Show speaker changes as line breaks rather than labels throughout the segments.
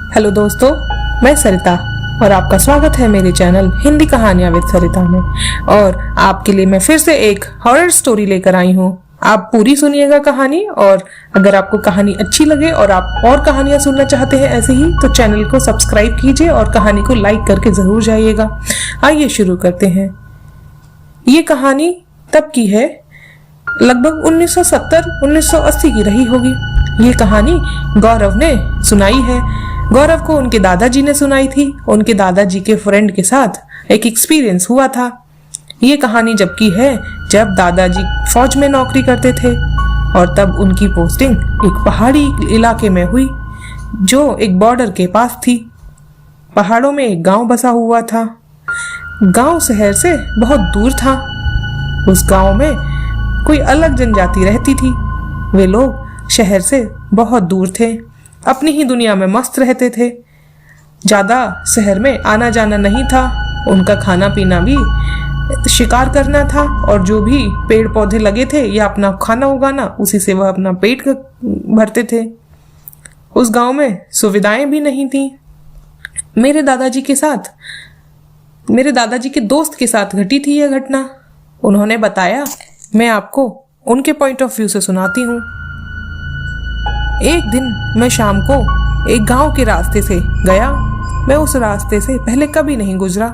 Hello दोस्तों, मैं सरिता और आपका स्वागत है मेरे चैनल हिंदी कहानियां विद सरिता में। और आपके लिए मैं फिर से एक हॉरर स्टोरी लेकर आई हूँ। आप पूरी सुनिएगा कहानी, और अगर आपको कहानी अच्छी लगे और आप और कहानियां सुनना चाहते हैं ऐसे ही, तो चैनल को सब्सक्राइब कीजिए और कहानी को लाइक करके जरूर जाइएगा। आइए शुरू करते हैं। ये कहानी तब की है, लगभग 1970-1980 की रही होगी। ये कहानी गौरव ने सुनाई है। गौरव को उनके दादाजी ने सुनाई थी। उनके दादाजी के फ्रेंड के साथ एक एक्सपीरियंस हुआ था। ये कहानी जब की है जब दादाजी फौज में नौकरी करते थे, और तब उनकी पोस्टिंग एक पहाड़ी इलाके में हुई जो एक बॉर्डर के पास थी। पहाड़ों में एक गांव बसा हुआ था। गांव शहर से बहुत दूर था। उस गांव में कोई अलग जनजाति रहती थी। वे लोग शहर से बहुत दूर थे, अपनी ही दुनिया में मस्त रहते थे। ज्यादा शहर में आना जाना नहीं था। उनका खाना पीना भी शिकार करना था, और जो भी पेड़ पौधे लगे थे या अपना खाना उगाना, उसी से वह अपना पेट भरते थे। उस गांव में सुविधाएं भी नहीं थी। मेरे दादाजी के दोस्त के साथ घटी थी यह घटना। उन्होंने बताया, मैं आपको उनके पॉइंट ऑफ व्यू से सुनाती हूँ। एक दिन मैं शाम को एक गांव के रास्ते से गया। मैं उस रास्ते से पहले कभी नहीं गुजरा।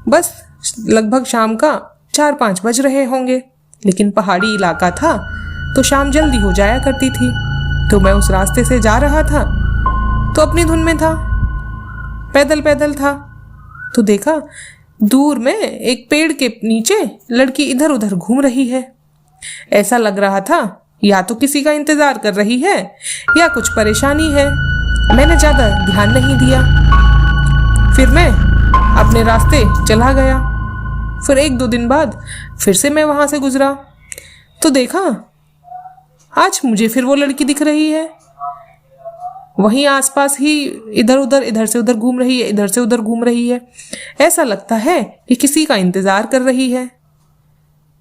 बस लगभग शाम का 4-5 बज रहे होंगे, लेकिन पहाड़ी इलाका था तो शाम जल्दी हो जाया करती थी। तो मैं उस रास्ते से जा रहा था तो अपनी धुन में था, पैदल पैदल था। तो देखा दूर में एक पेड़ के नीचे लड़की इधर उधर घूम रही है। ऐसा लग रहा था या तो किसी का इंतजार कर रही है या कुछ परेशानी है। मैंने ज्यादा ध्यान नहीं दिया। फिर मैं अपने रास्ते चला गया। फिर 1-2 दिन बाद फिर से मैं वहां से गुजरा तो देखा आज मुझे फिर वो लड़की दिख रही है। वहीं आसपास ही इधर से उधर घूम रही है, इधर से उधर घूम रही है। ऐसा लगता है कि किसी का इंतजार कर रही है।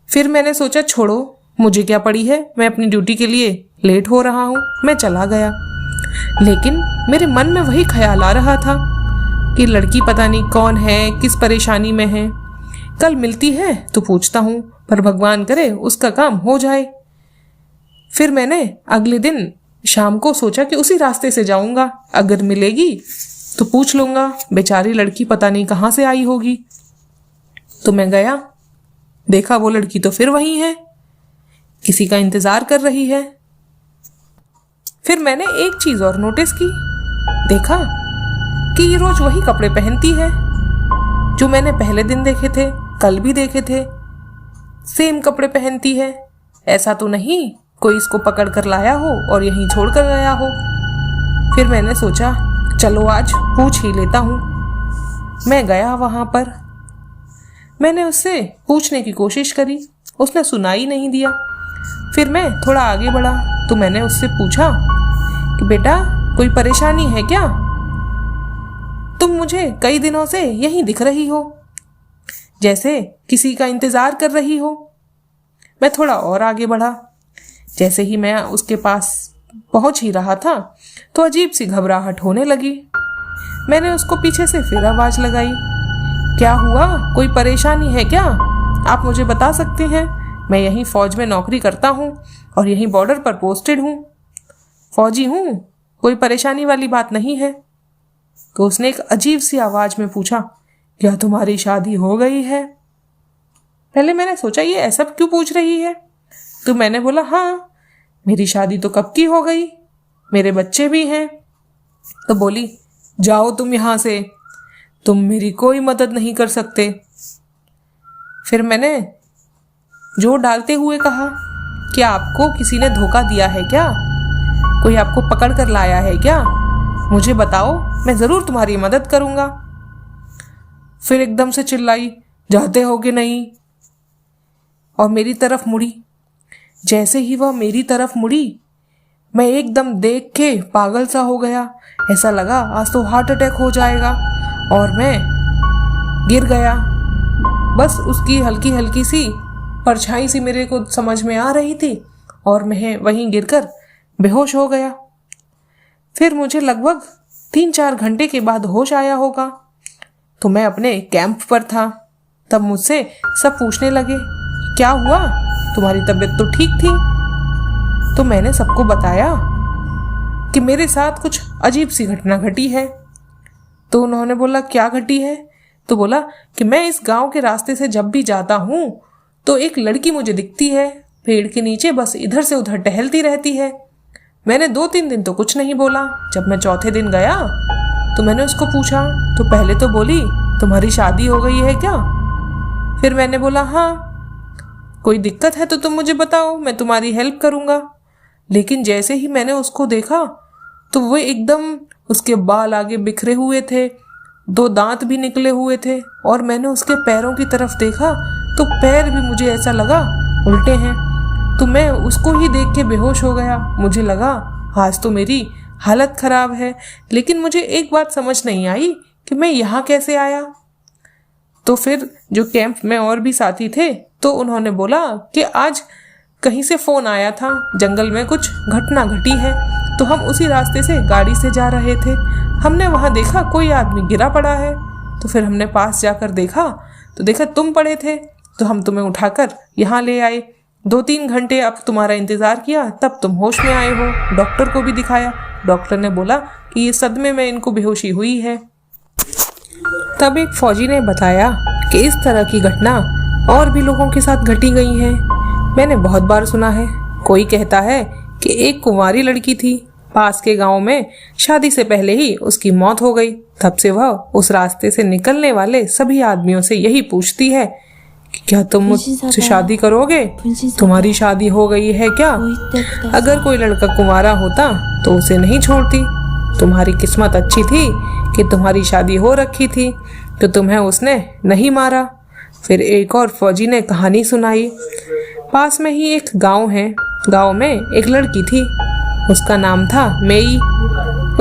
फिर मैंने सोचा, छोड़ो, मुझे क्या पड़ी है, मैं अपनी ड्यूटी के लिए लेट हो रहा हूँ। मैं चला गया। लेकिन मेरे मन में वही ख्याल आ रहा था कि लड़की पता नहीं कौन है, किस परेशानी में है। कल मिलती है तो पूछता हूँ, पर भगवान करे उसका काम हो जाए। फिर मैंने अगले दिन शाम को सोचा कि उसी रास्ते से जाऊंगा। अगर मिलेगी तो पूछ लूंगा, बेचारी लड़की पता नहीं कहाँ से आई होगी। तो मैं गया, देखा वो लड़की तो फिर वही है, किसी का इंतजार कर रही है। फिर मैंने एक चीज और नोटिस की। देखा कि ये रोज वही कपड़े पहनती है जो मैंने पहले दिन देखे थे, कल भी देखे थे। सेम कपड़े पहनती है। ऐसा तो नहीं कोई इसको पकड़ कर लाया हो और यहीं छोड़ कर गया हो। फिर मैंने सोचा, चलो आज पूछ ही लेता हूँ। मैं गया वहां पर। मैंने उससे पूछने की कोशिश करी, उसने सुना ही नहीं दिया। फिर मैं थोड़ा आगे बढ़ा तो मैंने उससे पूछा कि बेटा, कोई परेशानी है क्या? तुम मुझे कई दिनों से यहीं दिख रही हो, जैसे किसी का इंतजार कर रही हो। मैं थोड़ा और आगे बढ़ा। जैसे ही मैं उसके पास पहुंच ही रहा था तो अजीब सी घबराहट होने लगी। मैंने उसको पीछे से फिर आवाज लगाई, क्या हुआ, कोई परेशानी है क्या? आप मुझे बता सकते हैं? मैं यहीं फौज में नौकरी करता हूँ और यहीं बॉर्डर पर पोस्टेड हूँ। फौजी हूँ, कोई परेशानी वाली बात नहीं है। तो उसने एक अजीब सी आवाज में पूछा, क्या तुम्हारी शादी हो गई है? पहले मैंने सोचा ये ऐसा क्यों पूछ रही है, तो मैंने बोला, हाँ, मेरी शादी तो कब की हो गई, मेरे बच्चे भी हैं। तो बोली, जाओ तुम यहां से, तुम मेरी कोई मदद नहीं कर सकते। फिर मैंने जोर डालते हुए कहा, क्या आपको किसी ने धोखा दिया है क्या? कोई आपको पकड़ कर लाया है क्या? मुझे बताओ, मैं जरूर तुम्हारी मदद करूंगा। फिर एकदम से चिल्लाई, जाते हो कि नहीं? और मेरी तरफ मुड़ी। जैसे ही वह मेरी तरफ मुड़ी, मैं एकदम देख के पागल सा हो गया। ऐसा लगा आज तो हार्ट अटैक हो जाएगा, और मैं गिर गया। बस उसकी हल्की हल्की सी परछाई सी मेरे को समझ में आ रही थी, और मैं वहीं गिरकर बेहोश हो गया। फिर मुझे लगभग 3-4 घंटे के बाद होश आया होगा। तो मैं अपने कैंप पर था। तब मुझसे सब पूछने लगे, क्या हुआ, तुम्हारी तबीयत तो ठीक थी। तो मैंने सबको बताया कि मेरे साथ कुछ अजीब सी घटना घटी है। तो उन्होंने बोला, क्या घटी है? तो बोला कि मैं इस गांव के रास्ते से जब भी जाता हूँ तो एक लड़की मुझे दिखती है, पेड़ के नीचे बस इधर से उधर टहलती रहती है। मैंने 2-3 दिन तो कुछ नहीं बोला। जब मैं चौथे दिन गया तो मैंने उसको पूछा, तो पहले तो बोली, तुम्हारी शादी हो गई है क्या? फिर मैंने बोला, हाँ। कोई दिक्कत है तो तुम मुझे बताओ, मैं तुम्हारी हेल्प करूँगा। लेकिन जैसे ही मैंने उसको देखा तो वो एकदम, उसके बाल आगे बिखरे हुए थे, 2 दांत भी निकले हुए थे, और मैंने उसके पैरों की तरफ देखा तो पैर भी मुझे ऐसा लगा उल्टे हैं। तो मैं उसको ही देख के बेहोश हो गया। मुझे लगा आज तो मेरी हालत खराब है। लेकिन मुझे एक बात समझ नहीं आई कि मैं यहाँ कैसे आया। तो फिर जो कैंप में और भी साथी थे तो उन्होंने बोला कि आज कहीं से फ़ोन आया था, जंगल में कुछ घटना घटी है। तो हम उसी रास्ते से गाड़ी से जा रहे थे, हमने वहाँ देखा कोई आदमी गिरा पड़ा है। तो फिर हमने पास जाकर देखा तो देखा तुम पड़े थे। तो हम तुम्हें उठाकर यहाँ ले आए। 2-3 घंटे अब तुम्हारा इंतज़ार किया, तब तुम होश में आए हो। डॉक्टर को भी दिखाया। डॉक्टर ने बोला कि ये सदमे में इनको बेहोशी हुई है। तब एक फौजी ने बताया कि इस तरह की घटना और भी लोगों के साथ घटी गई है। मैंने बहुत बार सुना है। कोई कहता है कि एक कुंवारी लड़की थी, पास के गांव में शादी से पहले ही उसकी मौत हो गई। तब से वह उस रास्ते से निकलने वाले सभी आदमियों से यही पूछती है कि क्या तुम मुझसे शादी करोगे? तुम्हारी शादी हो गई है क्या? अगर कोई लड़का कुंवारा होता तो उसे नहीं छोड़ती। तुम्हारी किस्मत अच्छी थी कि तुम्हारी शादी हो रखी थी, तो तुम्हें उसने नहीं मारा। फिर एक और फौजी ने कहानी सुनाई। पास में ही एक गांव है। गांव में एक लड़की थी, उसका नाम था मेई।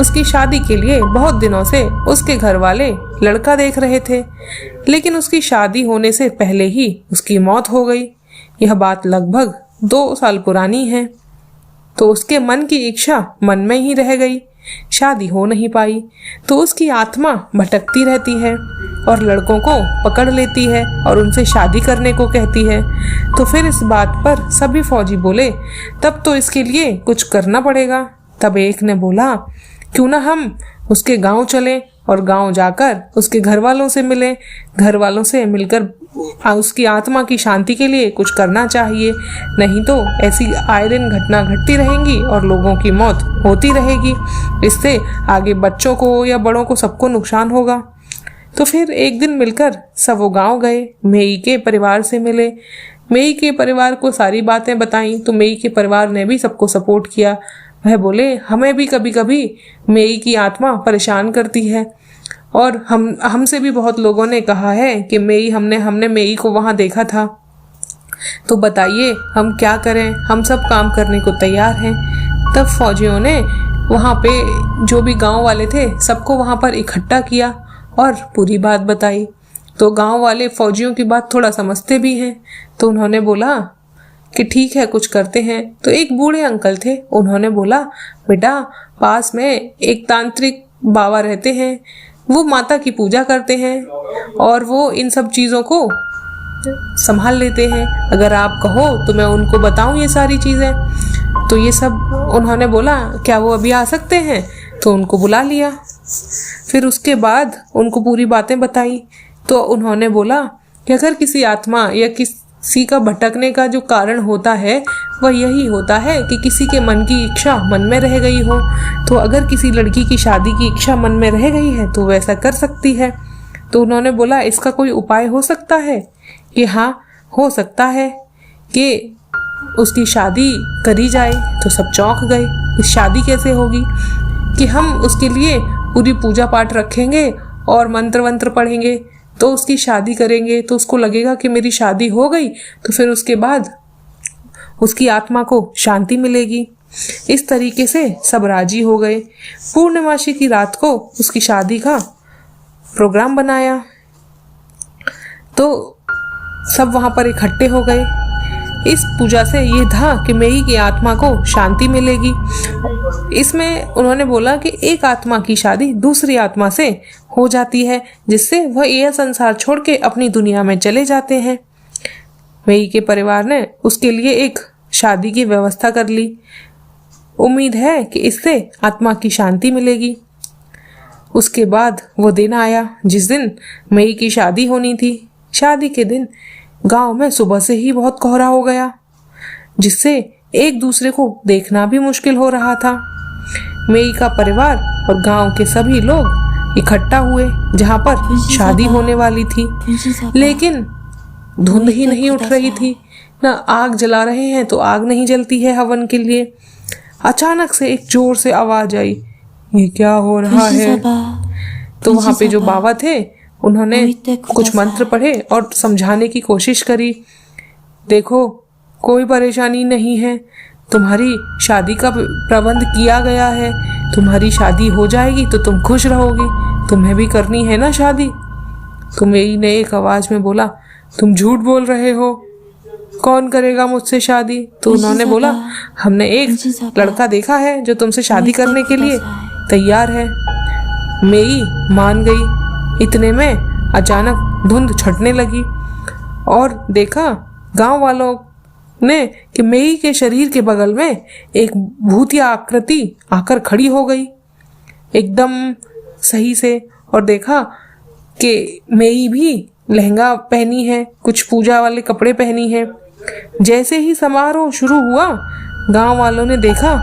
उसकी शादी के लिए बहुत दिनों से उसके घर वाले लड़का देख रहे थे, लेकिन उसकी शादी होने से पहले ही उसकी मौत हो गई। यह बात लगभग 2 साल पुरानी है। तो उसके मन की इच्छा मन में ही रह गई, शादी हो नहीं पाई। तो उसकी आत्मा भटकती रहती है और लड़कों को पकड़ लेती है और उनसे शादी करने को कहती है। तो फिर इस बात पर सभी फौजी बोले, तब तो इसके लिए कुछ करना पड़ेगा। तब एक ने बोला, क्यों ना हम उसके गांव चलें और गांव जाकर उसके घर वालों से मिलें। घर वालों से मिलकर उसकी आत्मा की शांति के लिए कुछ करना चाहिए, नहीं तो ऐसी आए दिन घटना घटती रहेंगी और लोगों की मौत होती रहेगी। इससे आगे बच्चों को या बड़ों को सबको नुकसान होगा। तो फिर एक दिन मिलकर सब वो गांव गए, मेई के परिवार से मिले। मेई के परिवार को सारी बातें बताई तो मेई के परिवार ने भी सबको सपोर्ट किया। वह बोले, हमें भी कभी कभी मेई की आत्मा परेशान करती है और हमसे भी बहुत लोगों ने कहा है कि मेई हमने मेई को वहाँ देखा था। तो बताइए हम क्या करें, हम सब काम करने को तैयार हैं। तब फौजियों ने वहाँ पे जो भी गांव वाले थे सबको वहाँ पर इकट्ठा किया और पूरी बात बताई। तो गांव वाले फौजियों की बात थोड़ा समझते भी हैं। तो उन्होंने बोला कि ठीक है, कुछ करते हैं। तो एक बूढ़े अंकल थे, उन्होंने बोला, बेटा पास में एक तांत्रिक बाबा रहते हैं, वो माता की पूजा करते हैं और वो इन सब चीज़ों को संभाल लेते हैं। अगर आप कहो तो मैं उनको बताऊं ये सारी चीज़ें। तो ये सब उन्होंने बोला, क्या वो अभी आ सकते हैं? तो उनको बुला लिया। फिर उसके बाद उनको पूरी बातें बताई। तो उन्होंने बोला कि अगर किसी आत्मा या किसी का भटकने का जो कारण होता है वह यही होता है कि किसी के मन की इच्छा मन में रह गई हो। तो अगर किसी लड़की की शादी की इच्छा मन में रह गई है तो वैसा कर सकती है। तो उन्होंने बोला, इसका कोई उपाय हो सकता है? कि हाँ, हो सकता है कि उसकी शादी करी जाए। तो सब चौंक गए, इस शादी कैसे होगी? कि हम उसके लिए पूरी पूजा पाठ रखेंगे और मंत्र वंत्र पढ़ेंगे तो उसकी शादी करेंगे, तो उसको लगेगा कि मेरी शादी हो गई, तो फिर उसके बाद उसकी आत्मा को शांति मिलेगी। इस तरीके से सब राजी हो गए। पूर्णिमासी की रात को उसकी शादी का प्रोग्राम बनाया। तो सब वहाँ पर इकट्ठे हो गए। इस पूजा से ये था कि मेई की आत्मा को शांति मिलेगी। इसमें उन्होंने बोला कि एक आत्मा की शादी दूसरी आत्मा से हो जाती है, जिससे वह यह संसार छोड़ के अपनी दुनिया में चले जाते हैं। मेई के परिवार ने उसके लिए एक शादी की व्यवस्था कर ली। उम्मीद है कि इससे आत्मा की शांति मिलेगी। उसके बाद वो दिन आया जिस दिन मेई की शादी होनी थी। शादी के दिन गांव में सुबह से ही बहुत कोहरा हो गया, जिससे एक दूसरे को देखना भी मुश्किल हो रहा था। मेई का परिवार और गांव के सभी लोग इकट्ठा हुए जहां पर शादी होने वाली थी, लेकिन धुंध ही नहीं उठ रही थी। ना आग जला रहे हैं तो आग नहीं जलती है हवन के लिए। अचानक से एक जोर से आवाज आई, ये क्या हो रहा है? तो वहां पे जो बाबा थे उन्होंने कुछ मंत्र पढ़े और समझाने की कोशिश करी। देखो, कोई परेशानी नहीं है, तुम्हारी शादी का प्रबंध किया गया है, तुम्हारी शादी हो जाएगी तो तुम खुश रहोगी, तुम्हें भी करनी है ना शादी। तो मेरी ने एक आवाज में बोला, तुम झूठ बोल रहे हो, कौन करेगा मुझसे शादी? तो उन्होंने बोला, हमने एक लड़का देखा है जो तुमसे शादी करने के लिए तैयार है। मेई मान गई। इतने में अचानक धुंध छटने लगी और देखा गांव वालों ने कि मेई के शरीर के बगल में एक भूतिया आकृति आकर खड़ी हो गई एकदम सही से, और देखा कि मेई भी लहंगा पहनी है, कुछ पूजा वाले कपड़े पहनी है। जैसे ही समारोह शुरू हुआ, गांव वालों ने देखा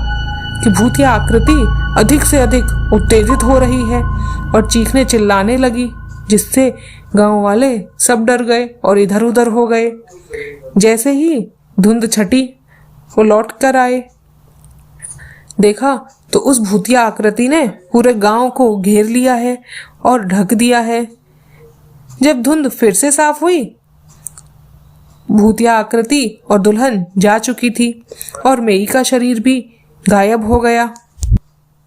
कि भूतिया आकृति अधिक से अधिक उत्तेजित हो रही है और चीखने चिल्लाने लगी, जिससे गांव वाले सब डर गए और इधर उधर हो गए। जैसे ही धुंध छटी, वो लौट कर आए। देखा तो उस भूतिया आकृति ने पूरे गांव को घेर लिया है और ढक दिया है। जब धुंध फिर से साफ हुई, भूतिया आकृति और दुल्हन जा चुकी थी और मेई का शरीर भी गायब हो गया।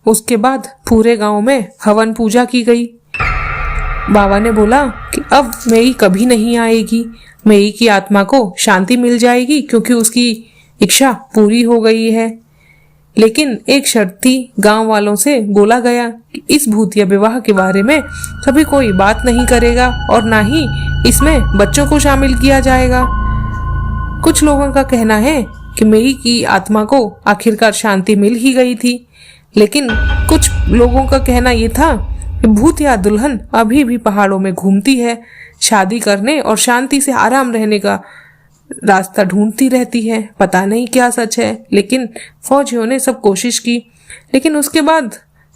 उसके बाद पूरे गांव में हवन पूजा की गई। बाबा ने बोला कि अब मेई कभी नहीं आएगी, मेई की आत्मा को शांति मिल जाएगी क्योंकि उसकी इच्छा पूरी हो गई है। लेकिन एक शर्त थी, गांव वालों से बोला गया कि इस भूतिया विवाह के बारे में कभी कोई बात नहीं करेगा और ना ही इसमें बच्चों को शामिल किया जाएगा। कुछ लोगों का कहना है कि मेई की आत्मा को आखिरकार शांति मिल ही गई थी, लेकिन कुछ लोगों का कहना यह था कि भूतिया दुल्हन अभी भी पहाड़ों में घूमती है, शादी करने और शांति से आराम रहने का रास्ता ढूंढती रहती है। पता नहीं क्या सच है, लेकिन फौजियों ने सब कोशिश की। लेकिन उसके बाद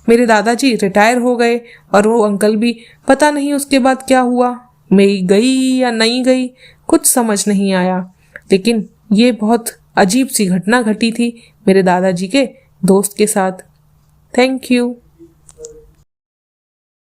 मेरे दादाजी रिटायर हो गए और वो अंकल भी, पता नहीं उसके बाद क्या हुआ, मेई गई या नहीं गई, कुछ समझ नहीं आया। लेकिन ये बहुत अजीब सी घटना घटी थी मेरे दादाजी के दोस्त के साथ। Thank you.